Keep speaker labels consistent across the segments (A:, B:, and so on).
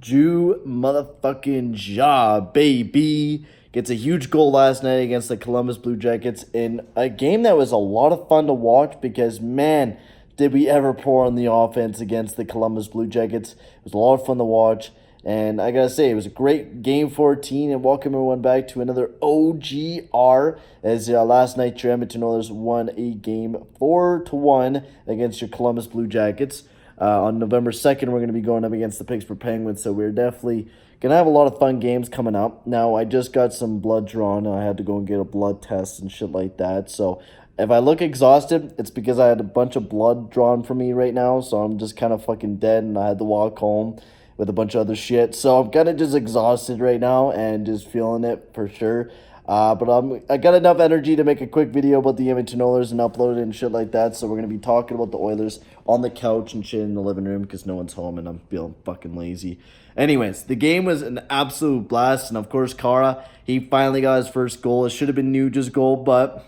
A: JUUUUUUJHAR, baby. Gets a huge goal last night against the Columbus Blue Jackets in a game that was a lot of fun to watch because, man, did we ever pour on the offense against the Columbus Blue Jackets. It was a lot of fun to watch. And I gotta say, it was a great game 14, and welcome everyone back to another OGR. As last night, your Edmonton Oilers won a game 4-1 against your Columbus Blue Jackets. On November 2nd, we're going to be going up against the Pittsburgh Penguins, so we're definitely going to have a lot of fun games coming up. Now, I just got some blood drawn, and I had to go and get a blood test and shit like that, so if I look exhausted, it's because I had a bunch of blood drawn from me right now, so I'm just kind of fucking dead, and I had to walk home with a bunch of other shit, so I'm kind of just exhausted right now and just feeling it for sure. But I got enough energy to make a quick video about the Edmonton Oilers and upload it and shit like that. So we're going to be talking about the Oilers on the couch and shit in the living room because no one's home and I'm feeling fucking lazy. Anyways, the game was an absolute blast. And of course, Kara, he finally got his first goal. It should have been Nuge's goal, but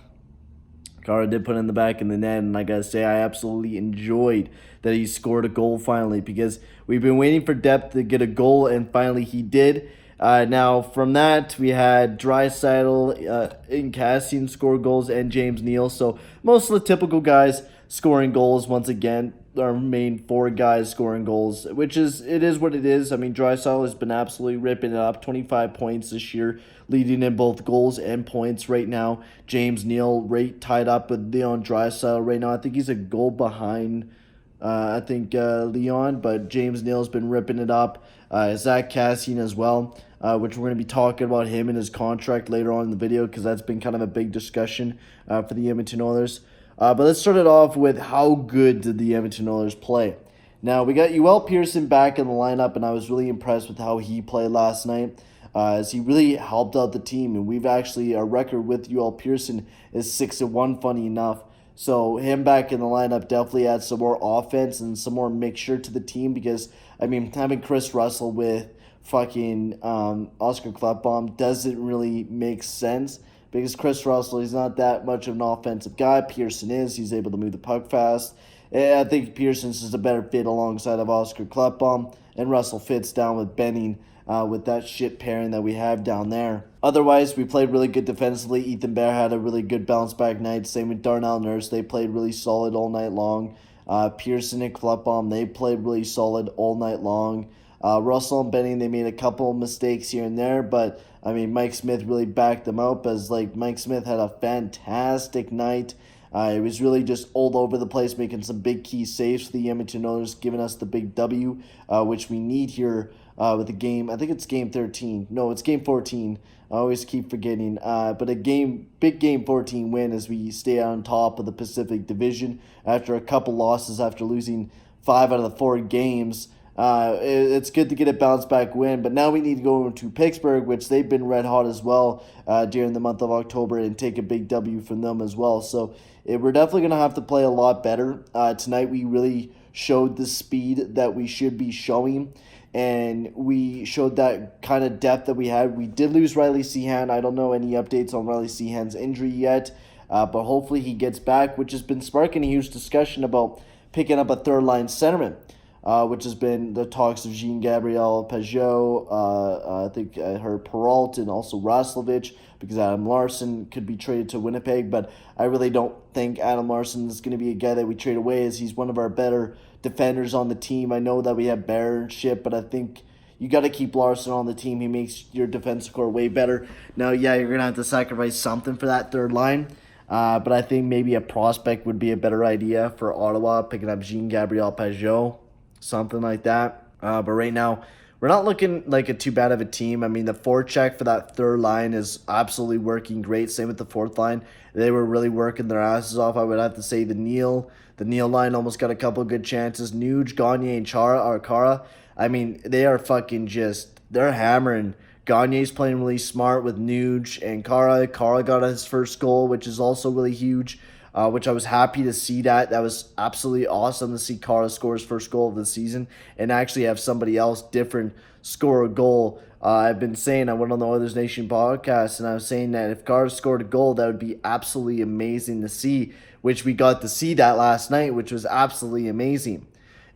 A: Kara did put it in the back of the net. And I got to say, I absolutely enjoyed that he scored a goal finally because we've been waiting for depth to get a goal and finally he did. Now, from that, we had Draisaitl and Kassian score goals and James Neal. So, most of the typical guys scoring goals once again. Our main four guys scoring goals, it is what it is. I mean, Draisaitl has been absolutely ripping it up. 25 points this year, leading in both goals and points right now. James Neal right tied up with Leon Draisaitl right now. I think he's a goal behind Leon, but James Neal's been ripping it up. Zach Kassian as well, which we're going to be talking about him and his contract later on in the video because that's been kind of a big discussion for the Edmonton Oilers. But let's start it off with how good did the Edmonton Oilers play. Now, we got Joel Pearson back in the lineup, and I was really impressed with how he played last night as he really helped out the team. And we've actually, our record with Joel Pearson is 6-1, funny enough. So him back in the lineup definitely adds some more offense and some more mixture to the team because, I mean, having Chris Russell with fucking Oscar Klefbom doesn't really make sense because Chris Russell, he's not that much of an offensive guy. Pearson is. He's able to move the puck fast. I think Pearson's just a better fit alongside of Oscar Klefbom, and Russell fits down with Benning with that shit pairing that we have down there. Otherwise, we played really good defensively. Ethan Bear had a really good bounce-back night. Same with Darnell Nurse. They played really solid all night long. Pearson and Klefbom, they played really solid all night long. Russell and Benning, they made a couple mistakes here and there, but, I mean, Mike Smith really backed them up as, like, Mike Smith had a fantastic night. It was really just all over the place, making some big key saves for the Edmonton Oilers, giving us the big W, which we need here with the game. I think it's game 13. No, it's game 14. I always keep forgetting. But a big game 14 win as we stay on top of the Pacific Division after a couple losses after losing 5 out of the 4 games. It's good to get a bounce-back win, but now we need to go to Pittsburgh, which they've been red hot as well during the month of October, and take a big W from them as well. So we're definitely going to have to play a lot better. Tonight we really showed the speed that we should be showing, and we showed that kind of depth that we had. We did lose Riley Seahan. I don't know any updates on Riley Seahan's injury yet, but hopefully he gets back, which has been sparking a huge discussion about picking up a third-line centerman. Which has been the talks of Jean-Gabriel Pageau, I think I heard Peralta and also Roslovic, because Adam Larson could be traded to Winnipeg, but I really don't think Adam Larson is going to be a guy that we trade away as he's one of our better defenders on the team. I know that we have Bear and shit, but I think you got to keep Larson on the team. He makes your defensive core way better. Now, yeah, you're going to have to sacrifice something for that third line. But I think maybe a prospect would be a better idea for Ottawa, picking up Jean-Gabriel Pageau. Something like that. But right now, we're not looking like a too bad of a team. I mean, the forecheck for that third line is absolutely working great. Same with the fourth line. They were really working their asses off. I would have to say the Neal line almost got a couple of good chances. Nuge, Gagne, and Kara. I mean, they are fucking just, they're hammering. Gagne's playing really smart with Nuge and Kara. Kara got his first goal, which is also really huge. Which I was happy to see that. That was absolutely awesome to see Kara score his first goal of the season and actually have somebody else different score a goal. I've been saying, I went on the Oilers Nation podcast, and I was saying that if Kara scored a goal, that would be absolutely amazing to see, which we got to see that last night, which was absolutely amazing.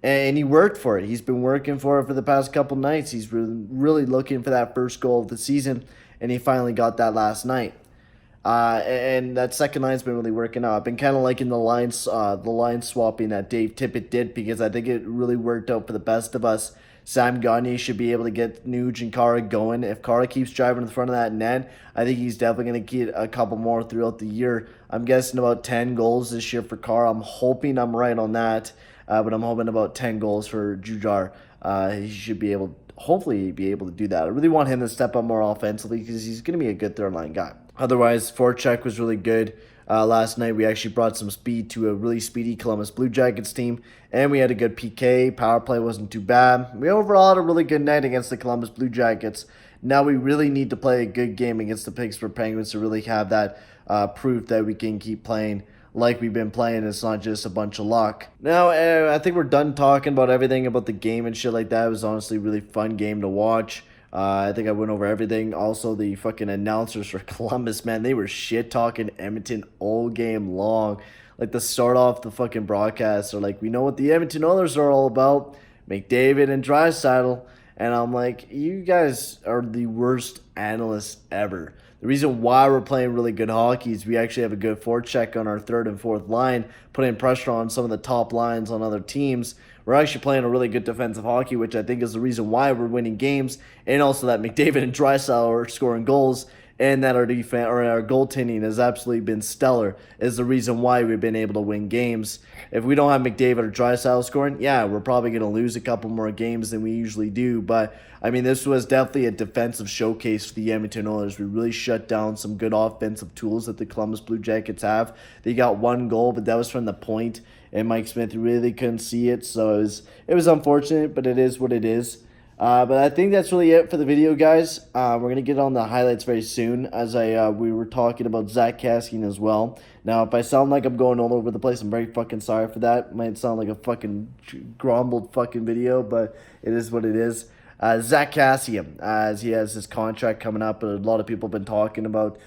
A: and he worked for it. He's been working for it for the past couple nights. He's really looking for that first goal of the season, and he finally got that last night. And that second line's been really working out. I've been kind of liking the line swapping that Dave Tippett did, because I think it really worked out for the best of us. Sam Gagner should be able to get Nuge and Kara going. If Kara keeps driving in front of that net, I think he's definitely going to get a couple more throughout the year. I'm guessing about 10 goals this year for Kara. I'm hoping I'm right on that, but I'm hoping about 10 goals for JUUUUUUJHAR. He should be able, hopefully, be able to do that. I really want him to step up more offensively, because he's going to be a good third-line guy. Otherwise, forecheck was really good. Last night, we actually brought some speed to a really speedy Columbus Blue Jackets team, and we had a good PK. Power play wasn't too bad. We overall had a really good night against the Columbus Blue Jackets. Now we really need to play a good game against the Pittsburgh Penguins to really have that proof that we can keep playing like we've been playing. It's not just a bunch of luck. Now, I think we're done talking about everything about the game and shit like that. It was honestly a really fun game to watch. I think I went over everything. Also, the fucking announcers for Columbus, man, they were shit-talking Edmonton all game long. Like, to start off the fucking broadcast, they're like, we know what the Edmonton Oilers are all about. McDavid and Draisaitl. And I'm like, you guys are the worst analysts ever. The reason why we're playing really good hockey is we actually have a good forecheck on our third and fourth line, putting pressure on some of the top lines on other teams. We're actually playing a really good defensive hockey, which I think is the reason why we're winning games, and also that McDavid and Draisaitl are scoring goals, and that our defense or our goaltending has absolutely been stellar, is the reason why we've been able to win games. If we don't have McDavid or Draisaitl scoring, yeah, we're probably going to lose a couple more games than we usually do. But, I mean, this was definitely a defensive showcase for the Edmonton Oilers. We really shut down some good offensive tools that the Columbus Blue Jackets have. They got one goal, but that was from the point, and Mike Smith really couldn't see it. So it was unfortunate, but it is what it is. But I think that's really it for the video, guys. We're going to get on the highlights very soon, as we were talking about Zack Kassian as well. Now, if I sound like I'm going all over the place, I'm very fucking sorry for that. It might sound like a fucking grumbled fucking video, but it is what it is. Zack Kassian, as he has his contract coming up, but a lot of people have been talking about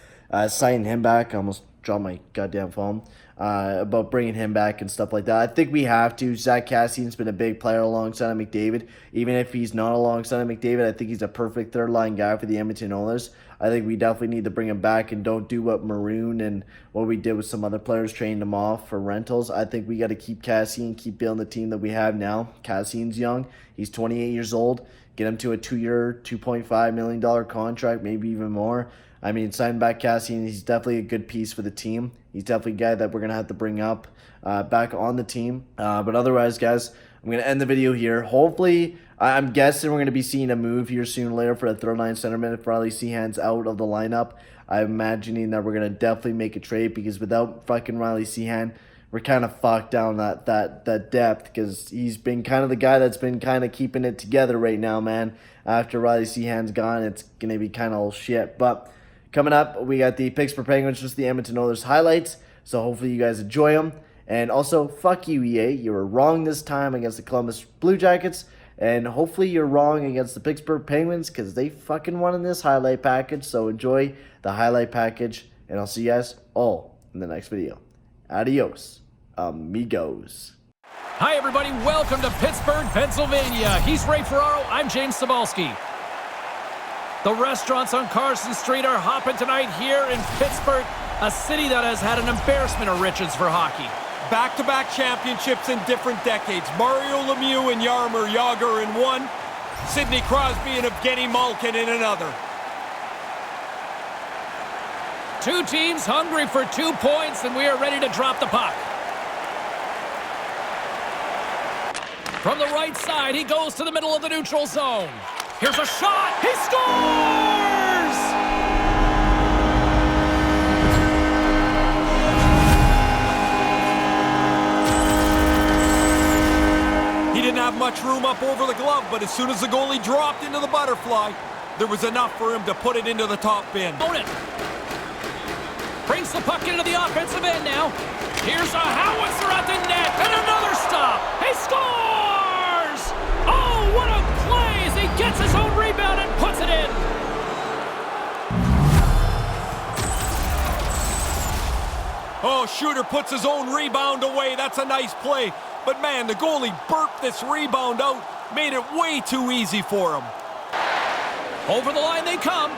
A: signing him back. I almost dropped my goddamn phone. About bringing him back and stuff like that. I think we have to. Zack Kassian's been a big player alongside of McDavid. Even if he's not alongside of McDavid, I think he's a perfect third-line guy for the Edmonton Oilers. I think we definitely need to bring him back and don't do what Maroon and what we did with some other players, trading them off for rentals. I think we got to keep Kassian, keep building the team that we have now. Kassian's young. He's 28 years old. Get him to a 2-year, $2.5 million contract, maybe even more. I mean, signing back Kassian, he's definitely a good piece for the team. He's definitely a guy that we're going to have to bring up back on the team. But otherwise, guys, I'm going to end the video here. Hopefully, I'm guessing we're going to be seeing a move here soon or later for a third-line centerman if Riley Seahan's out of the lineup. I'm imagining that we're going to definitely make a trade, because without fucking Riley Seahan, we're kind of fucked down that depth, because he's been kind of the guy that's been kind of keeping it together right now, man. After Riley Seahan's gone, it's going to be kind of all shit. But coming up, we got the Pittsburgh Penguins versus the Edmonton Oilers highlights. So hopefully you guys enjoy them. And also, fuck you, EA. You were wrong this time against the Columbus Blue Jackets. And hopefully you're wrong against the Pittsburgh Penguins, because they fucking won in this highlight package. So enjoy the highlight package. And I'll see you guys all in the next video. Adios, amigos.
B: Hi, everybody. Welcome to Pittsburgh, Pennsylvania. He's Ray Ferraro. I'm James Cebulski. The restaurants on Carson Street are hopping tonight here in Pittsburgh, a city that has had an embarrassment of riches for hockey.
C: Back-to-back championships in different decades. Mario Lemieux and Jaromir Jagr in one, Sidney Crosby and Evgeny Malkin in another.
B: Two teams hungry for 2 points, and we are ready to drop the puck. From the right side, he goes to the middle of the neutral zone. Here's a shot. He scores!
C: He didn't have much room up over the glove, but as soon as the goalie dropped into the butterfly, there was enough for him to put it into the top bin.
B: Own it. Brings the puck into the offensive end now. Here's a howitzer at the net, and another stop. He scores! Oh, what a play as he gets his own rebound and puts it in.
C: Oh, Shooter puts his own rebound away. That's a nice play. But man, the goalie burped this rebound out, made it way too easy for him.
B: Over the line they come.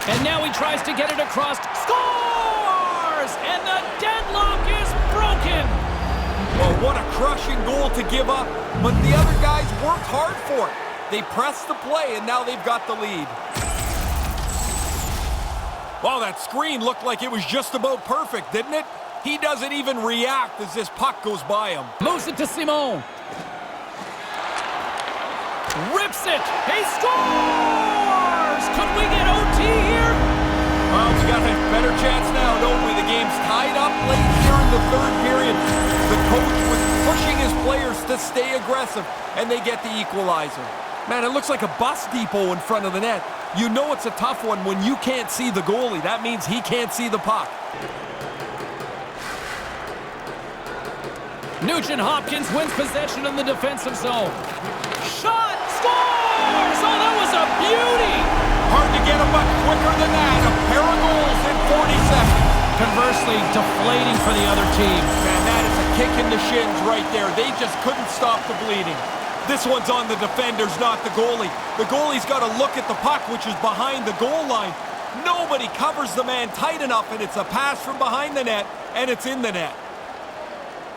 B: And now he tries to get it across. Scores! And the deadlock is broken.
C: Well, what a crushing goal to give up. But the other guys worked hard for it. They pressed the play, and now they've got the lead. Wow, that screen looked like it was just about perfect, didn't it? He doesn't even react as this puck goes by him.
B: Moves it to Simon. Rips it. He scores! Could we get OT here?
C: Well, we got a better chance now, don't we? The game's tied up late here in the third period. The coach was pushing his players to stay aggressive, and they get the equalizer. Man, it looks like a bus depot in front of the net. You know it's a tough one when you can't see the goalie. That means he can't see the puck.
B: Nugent Hopkins wins possession in the defensive zone. Shot! Scores! Oh, that was a beauty!
C: Hard to get him much quicker than that. A pair of goals in 40 seconds.
B: Conversely, deflating for the other team.
C: Man, that is a kick in the shins right there. They just couldn't stop the bleeding. This one's on the defenders, not the goalie. The goalie's got to look at the puck, which is behind the goal line. Nobody covers the man tight enough, and it's a pass from behind the net, and it's in the net.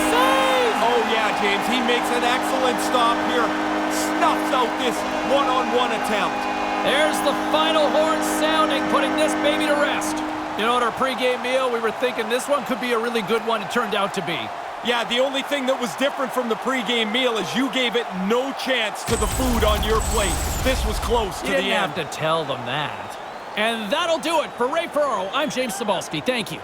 B: Save!
C: Oh, yeah, James, he makes an excellent stop here. Snuffs out this one-on-one attempt.
B: There's the final horn sounding, putting this baby to rest. You know, at our pregame meal, we were thinking this one could be a really good one. It turned out to be.
C: Yeah, the only thing that was different from the pregame meal is you gave it no chance to the food on your plate. This was close to the end.
B: You didn't have to tell them that. And that'll do it. For Ray Ferraro, I'm James Cybulski. Thank you.